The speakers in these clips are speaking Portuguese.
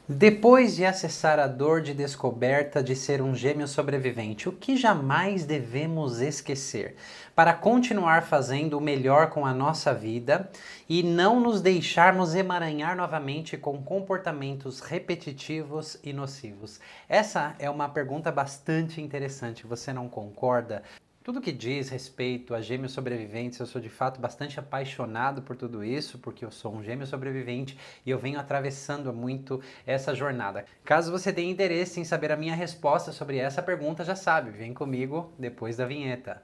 Depois de acessar a dor de descoberta de ser um gêmeo sobrevivente, o que jamais devemos esquecer para continuar fazendo o melhor com a nossa vida e não nos deixarmos emaranhar novamente com comportamentos repetitivos e nocivos? Essa é uma pergunta bastante interessante, você não concorda? Tudo que diz respeito a gêmeos sobreviventes, eu sou de fato bastante apaixonado por tudo isso, porque eu sou um gêmeo sobrevivente e eu venho atravessando muito essa jornada. Caso você tenha interesse em saber a minha resposta sobre essa pergunta, já sabe, vem comigo depois da vinheta.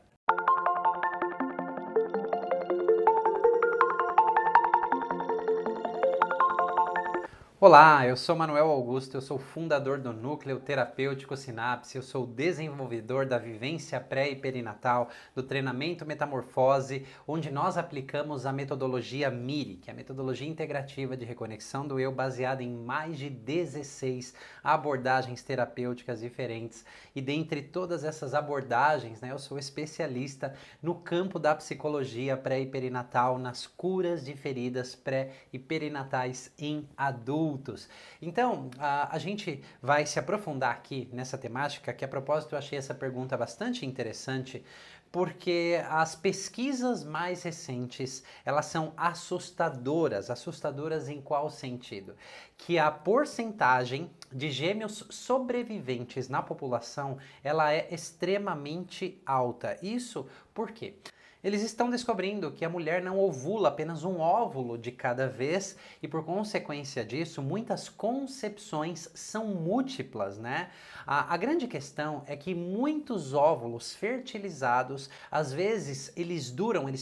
Olá, eu sou Manuel Augusto, eu sou fundador do Núcleo Terapêutico Sinapse, eu sou desenvolvedor da vivência pré e perinatal, do treinamento Metamorfose, onde nós aplicamos a metodologia MIRI, que é a metodologia integrativa de reconexão do eu, baseada em mais de 16 abordagens terapêuticas diferentes. E dentre todas essas abordagens, eu sou especialista no campo da psicologia pré e perinatal, nas curas de feridas pré e perinatais em adultos. Então, a gente vai se aprofundar aqui nessa temática, que a propósito eu achei essa pergunta bastante interessante, porque as pesquisas mais recentes, elas são assustadoras. Assustadoras em qual sentido? Que a porcentagem de gêmeos sobreviventes na população, ela é extremamente alta. Isso por quê? Eles estão descobrindo que a mulher não ovula apenas um óvulo de cada vez e, por consequência disso, muitas concepções são múltiplas, né? A grande questão é que muitos óvulos fertilizados, às vezes, eles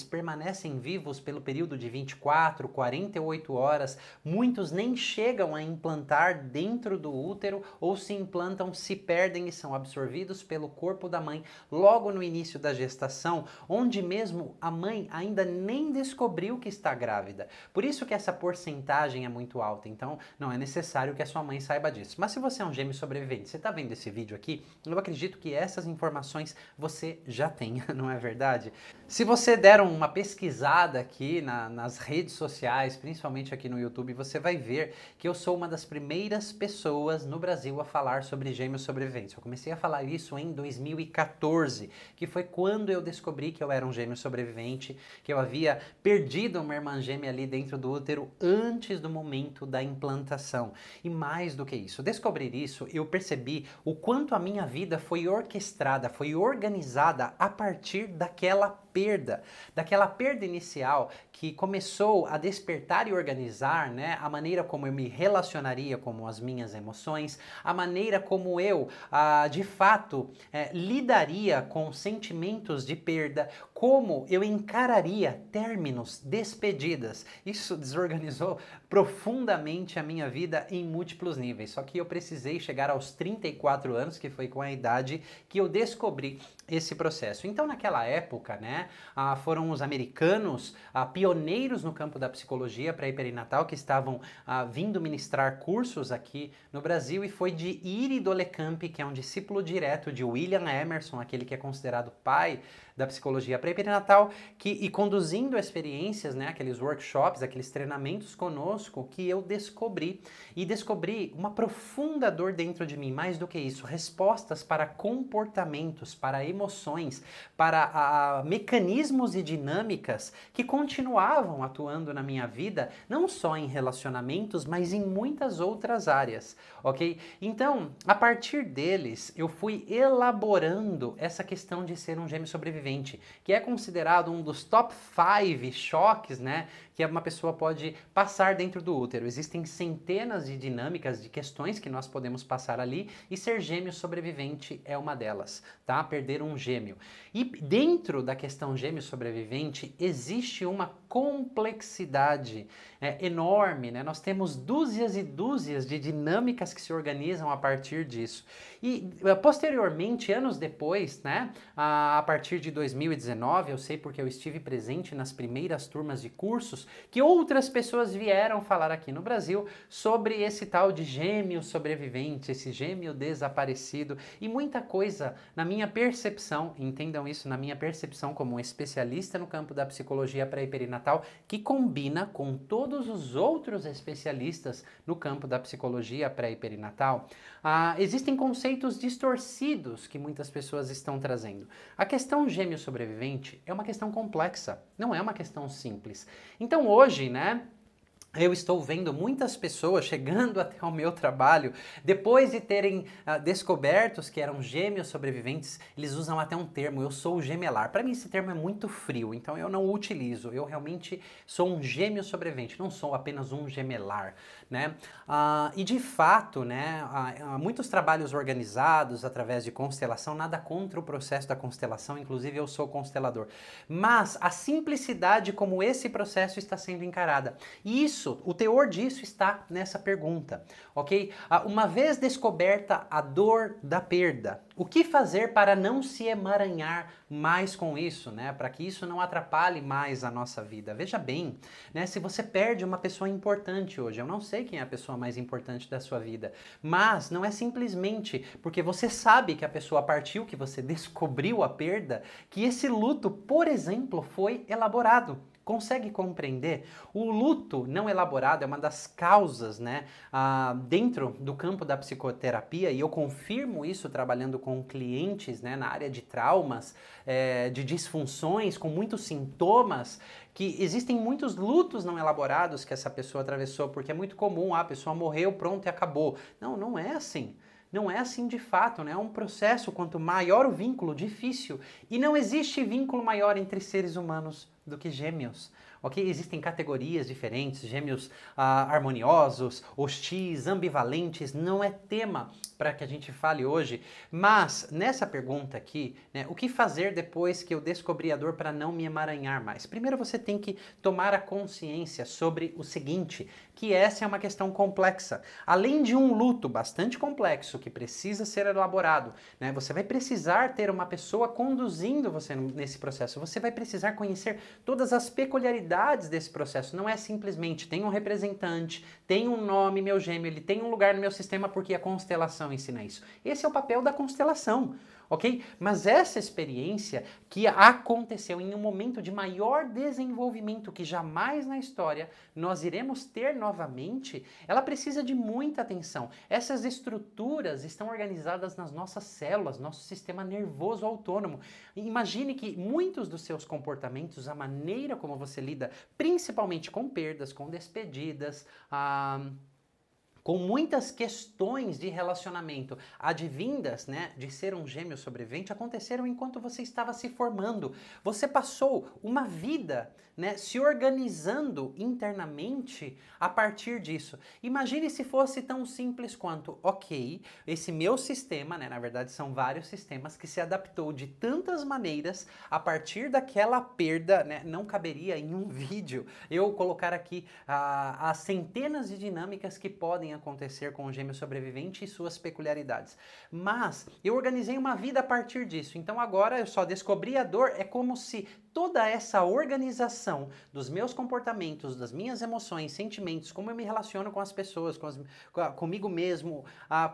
permanecem vivos pelo período de 24, 48 horas, muitos nem chegam a implantar dentro do útero ou se implantam, se perdem e são absorvidos pelo corpo da mãe logo no início da gestação, onde mesmo a mãe ainda nem descobriu que está grávida. Por isso que essa porcentagem é muito alta. Então, não é necessário que a sua mãe saiba disso. Mas se você é um gêmeo sobrevivente, você está vendo esse vídeo aqui, eu acredito que essas informações você já tem, não é verdade? Se você der uma pesquisada aqui nas redes sociais, principalmente aqui no YouTube, você vai ver que eu sou uma das primeiras pessoas no Brasil a falar sobre gêmeos sobreviventes. Eu comecei a falar isso em 2014, que foi quando eu descobri que eu era um gêmeo sobrevivente, que eu havia perdido uma irmã gêmea ali dentro do útero antes do momento da implantação. E mais do que isso, descobrir isso, eu percebi o quanto a minha vida foi orquestrada, foi organizada a partir daquela perda inicial que começou a despertar e organizar, né, a maneira como eu me relacionaria com as minhas emoções, a maneira como eu, de fato, lidaria com sentimentos de perda, como eu encararia términos, despedidas. Isso desorganizou profundamente a minha vida em múltiplos níveis. Só que eu precisei chegar aos 34 anos, que foi com a idade que eu descobri esse processo. Então, naquela época, né, foram os americanos pioneiros no campo da psicologia pré-perinatal que estavam vindo ministrar cursos aqui no Brasil, e foi de Iri Dolecamp, que é um discípulo direto de William Emerson, aquele que é considerado pai da psicologia pré-perinatal, e conduzindo experiências, né, aqueles workshops, aqueles treinamentos conosco, que eu descobri uma profunda dor dentro de mim. Mais do que isso, respostas para comportamentos, para emoções, para mecanismos e dinâmicas que continuavam atuando na minha vida, não só em relacionamentos, mas em muitas outras áreas, ok? Então, a partir deles, eu fui elaborando essa questão de ser um gêmeo sobrevivente, que é considerado um dos top 5 choques, né, que uma pessoa pode passar dentro do útero. Existem centenas de dinâmicas, de questões que nós podemos passar ali, e ser gêmeo sobrevivente é uma delas, tá? Perder um gêmeo. E dentro da questão gêmeo sobrevivente existe uma complexidade enorme, né? Nós temos dúzias e dúzias de dinâmicas que se organizam a partir disso. E posteriormente, anos depois, né, a partir de 2019, eu sei porque eu estive presente nas primeiras turmas de cursos, que outras pessoas vieram falar aqui no Brasil sobre esse tal de gêmeo sobrevivente, esse gêmeo desaparecido e muita coisa na minha percepção, entendam isso, na minha percepção como um especialista no campo da psicologia pré-perinatal, que combina com todos os outros especialistas no campo da psicologia pré e perinatal. Existem conceitos distorcidos que muitas pessoas estão trazendo. A questão gêmeo sobrevivente é uma questão complexa, não é uma questão simples. Então hoje, né, eu estou vendo muitas pessoas chegando até o meu trabalho, depois de terem descobertos que eram gêmeos sobreviventes, eles usam até um termo, eu sou gemelar. Para mim esse termo é muito frio, então eu não o utilizo. Eu realmente sou um gêmeo sobrevivente, não sou apenas um gemelar, né? E de fato, né, há muitos trabalhos organizados através de constelação, nada contra o processo da constelação, inclusive eu sou constelador. Mas a simplicidade como esse processo está sendo encarada, e isso, o teor disso está nessa pergunta, ok? Uma vez descoberta a dor da perda, o que fazer para não se emaranhar mais com isso, né? Para que isso não atrapalhe mais a nossa vida. Veja bem, né? Se você perde uma pessoa importante hoje, eu não sei quem é a pessoa mais importante da sua vida, mas não é simplesmente porque você sabe que a pessoa partiu, que você descobriu a perda, que esse luto, por exemplo, foi elaborado. Consegue compreender? O luto não elaborado é uma das causas, né, dentro do campo da psicoterapia, e eu confirmo isso trabalhando com clientes, né, na área de traumas, de disfunções, com muitos sintomas, que existem muitos lutos não elaborados que essa pessoa atravessou, porque é muito comum, a pessoa morreu, pronto e acabou. Não, não é assim. Não é assim de fato, né? É um processo, quanto maior o vínculo, difícil. E não existe vínculo maior entre seres humanos do que gêmeos, ok? Existem categorias diferentes, gêmeos harmoniosos, hostis, ambivalentes, não é tema para que a gente fale hoje, mas nessa pergunta aqui, né, o que fazer depois que eu descobri a dor para não me emaranhar mais? Primeiro você tem que tomar a consciência sobre o seguinte, que essa é uma questão complexa. Além de um luto bastante complexo que precisa ser elaborado, né, você vai precisar ter uma pessoa conduzindo você nesse processo, você vai precisar conhecer todas as peculiaridades desse processo. Não é simplesmente tem um representante, tem um nome, meu gêmeo, ele tem um lugar no meu sistema porque a constelação ensina isso. Esse é o papel da constelação, ok? Mas essa experiência que aconteceu em um momento de maior desenvolvimento que jamais na história nós iremos ter novamente, ela precisa de muita atenção. Essas estruturas estão organizadas nas nossas células, nosso sistema nervoso autônomo. Imagine que muitos dos seus comportamentos, a maneira como você lida, principalmente com perdas, com despedidas, com muitas questões de relacionamento advindas, né, de ser um gêmeo sobrevivente, aconteceram enquanto você estava se formando. Você passou uma vida, né, se organizando internamente a partir disso. Imagine se fosse tão simples quanto, ok, esse meu sistema, né, na verdade são vários sistemas, que se adaptou de tantas maneiras a partir daquela perda, né, não caberia em um vídeo eu colocar aqui as centenas de dinâmicas que podem acontecer com o gêmeo sobrevivente e suas peculiaridades. Mas eu organizei uma vida a partir disso, então agora eu só descobri a dor, é como se toda essa organização dos meus comportamentos, das minhas emoções, sentimentos, como eu me relaciono com as pessoas, comigo mesmo,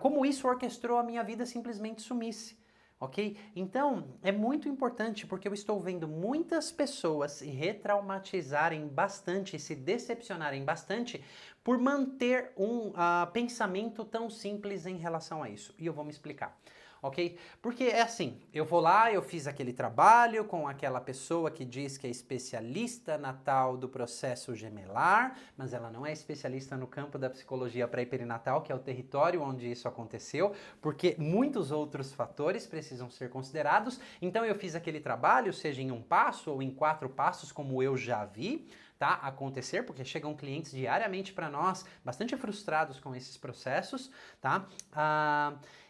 como isso orquestrou a minha vida simplesmente sumisse. Ok? Então, é muito importante porque eu estou vendo muitas pessoas se retraumatizarem bastante, se decepcionarem bastante por manter um pensamento tão simples em relação a isso. E eu vou me explicar. Ok? Porque é assim, eu vou lá, eu fiz aquele trabalho com aquela pessoa que diz que é especialista na tal do processo gemelar, mas ela não é especialista no campo da psicologia pré-perinatal, que é o território onde isso aconteceu, porque muitos outros fatores precisam ser considerados. Então eu fiz aquele trabalho, seja em um passo ou em 4 passos, como eu já vi, tá, acontecer, porque chegam clientes diariamente para nós bastante frustrados com esses processos, tá?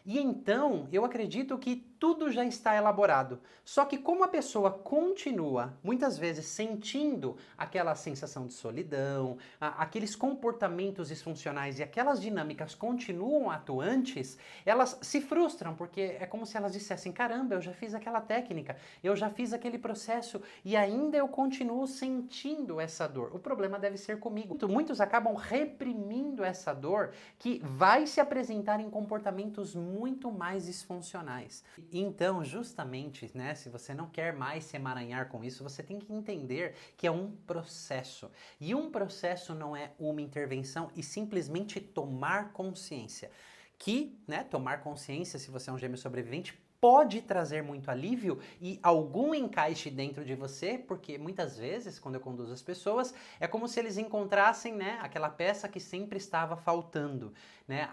E então, eu acredito que tudo já está elaborado. Só que como a pessoa continua, muitas vezes, sentindo aquela sensação de solidão, aqueles comportamentos disfuncionais e aquelas dinâmicas continuam atuantes, elas se frustram, porque é como se elas dissessem, caramba, eu já fiz aquela técnica, eu já fiz aquele processo e ainda eu continuo sentindo essa essa dor? O problema deve ser comigo. Muitos acabam reprimindo essa dor que vai se apresentar em comportamentos muito mais disfuncionais. Então, justamente, né, se você não quer mais se emaranhar com isso, você tem que entender que é um processo. E um processo não é uma intervenção e simplesmente tomar consciência. Que, né, tomar consciência, se você é um gêmeo sobrevivente, pode trazer muito alívio e algum encaixe dentro de você, porque muitas vezes, quando eu conduzo as pessoas, é como se eles encontrassem, né, aquela peça que sempre estava faltando, né,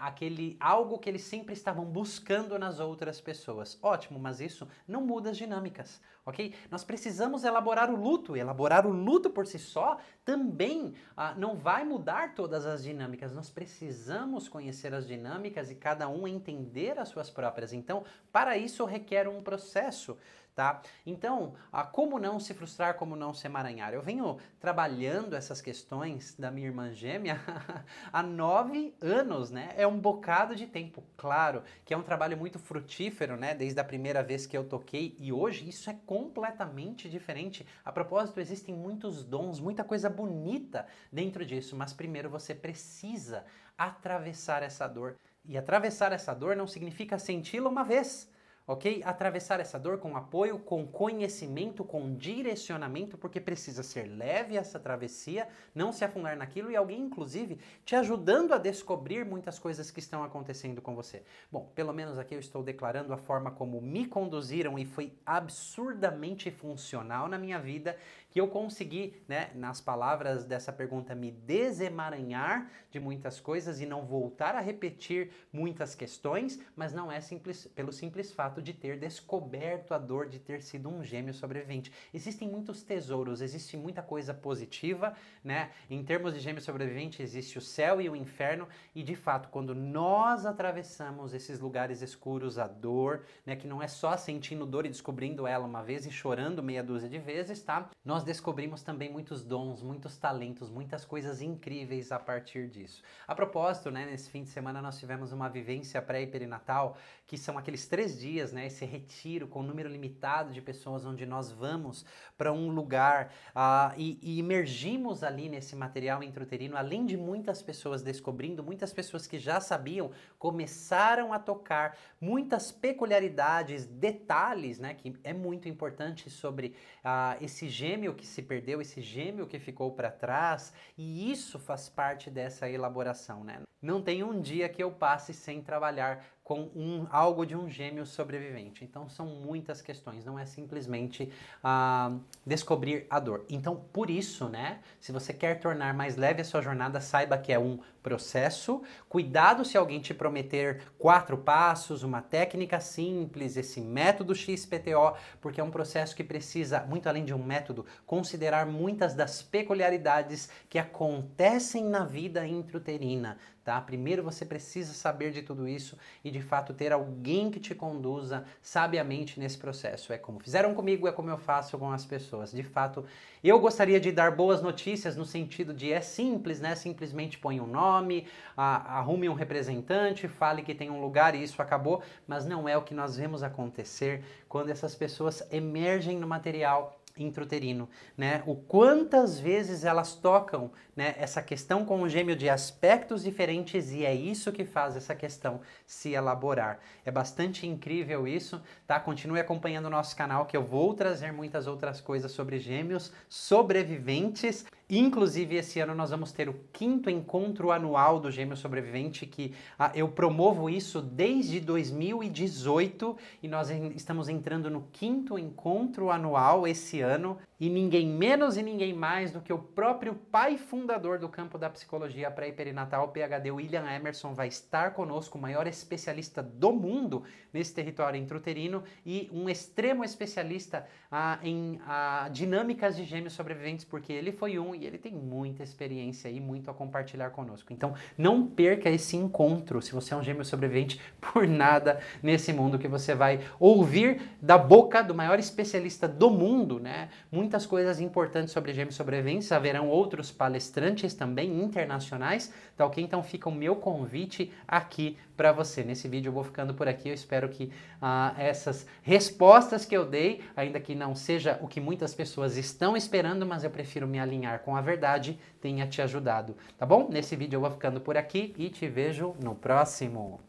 algo que eles sempre estavam buscando nas outras pessoas. Ótimo, mas isso não muda as dinâmicas, ok? Nós precisamos elaborar o luto. Elaborar o luto por si só também não vai mudar todas as dinâmicas. Nós precisamos conhecer as dinâmicas e cada um entender as suas próprias. Então, para isso requer um processo, tá? Então, como não se frustrar, como não se emaranhar? Eu venho trabalhando essas questões da minha irmã gêmea há 9 anos, né? É um bocado de tempo, claro, que é um trabalho muito frutífero, né? Desde a primeira vez que eu toquei e hoje isso é completamente diferente. A propósito, existem muitos dons, muita coisa bonita dentro disso, mas primeiro você precisa atravessar essa dor. E atravessar essa dor não significa senti-la uma vez, ok? Atravessar essa dor com apoio, com conhecimento, com direcionamento, porque precisa ser leve essa travessia, não se afundar naquilo e alguém, inclusive, te ajudando a descobrir muitas coisas que estão acontecendo com você. Bom, pelo menos aqui eu estou declarando a forma como me conduziram e foi absurdamente funcional na minha vida, que eu consegui, né, nas palavras dessa pergunta, me desemaranhar de muitas coisas e não voltar a repetir muitas questões, mas não é pelo simples fato de ter descoberto a dor de ter sido um gêmeo sobrevivente. Existem muitos tesouros, existe muita coisa positiva, né? Em termos de gêmeo sobrevivente, existe o céu e o inferno, e de fato, quando nós atravessamos esses lugares escuros, a dor, né, que não é só sentindo dor e descobrindo ela uma vez e chorando meia dúzia de vezes, tá? Nós descobrimos também muitos dons, muitos talentos, muitas coisas incríveis a partir disso. A propósito, né, nesse fim de semana nós tivemos uma vivência pré e perinatal, que são aqueles 3 dias, né, esse retiro com um número limitado de pessoas onde nós vamos para um lugar e imergimos ali nesse material intrauterino, além de muitas pessoas descobrindo, muitas pessoas que já sabiam, começaram a tocar muitas peculiaridades, detalhes, né, que é muito importante sobre esse gêmeo que se perdeu, esse gêmeo que ficou para trás, e isso faz parte dessa elaboração, né? Não tem um dia que eu passe sem trabalhar com algo de um gêmeo sobrevivente. Então são muitas questões, não é simplesmente descobrir a dor. Então por isso, né, se você quer tornar mais leve a sua jornada, saiba que é um processo. Cuidado se alguém te prometer 4 passos, uma técnica simples, esse método XPTO, porque é um processo que precisa, muito além de um método, considerar muitas das peculiaridades que acontecem na vida intrauterina, tá? Primeiro você precisa saber de tudo isso e de fato ter alguém que te conduza sabiamente nesse processo. É como fizeram comigo, é como eu faço com as pessoas. De fato, eu gostaria de dar boas notícias no sentido de é simples, né? Simplesmente põe um nome, arrume um representante, fale que tem um lugar e isso acabou, mas não é o que nós vemos acontecer quando essas pessoas emergem no material intrauterino, né? O quantas vezes elas tocam, né, essa questão com o gêmeo de aspectos diferentes e é isso que faz essa questão se elaborar. É bastante incrível isso, tá? Continue acompanhando o nosso canal que eu vou trazer muitas outras coisas sobre gêmeos sobreviventes. Inclusive, esse ano nós vamos ter o 5º encontro anual do Gêmeo Sobrevivente, que eu promovo isso desde 2018 e nós estamos entrando no 5º encontro anual esse ano. E ninguém menos e ninguém mais do que o próprio pai fundador do campo da psicologia pré e perinatal, PhD William Emerson, vai estar conosco, o maior especialista do mundo nesse território intrauterino e um extremo especialista em dinâmicas de gêmeos sobreviventes, porque ele foi e ele tem muita experiência e muito a compartilhar conosco. Então, não perca esse encontro, se você é um gêmeo sobrevivente, por nada nesse mundo que você vai ouvir da boca do maior especialista do mundo, né? Muitas coisas importantes sobre gêmeos sobreviventes, haverão outros palestrantes também internacionais, tá ok? Então fica o meu convite aqui para você. Nesse vídeo eu vou ficando por aqui, eu espero que essas respostas que eu dei, ainda que não seja o que muitas pessoas estão esperando, mas eu prefiro me alinhar com a verdade tenha te ajudado, tá bom? Nesse vídeo eu vou ficando por aqui e te vejo no próximo.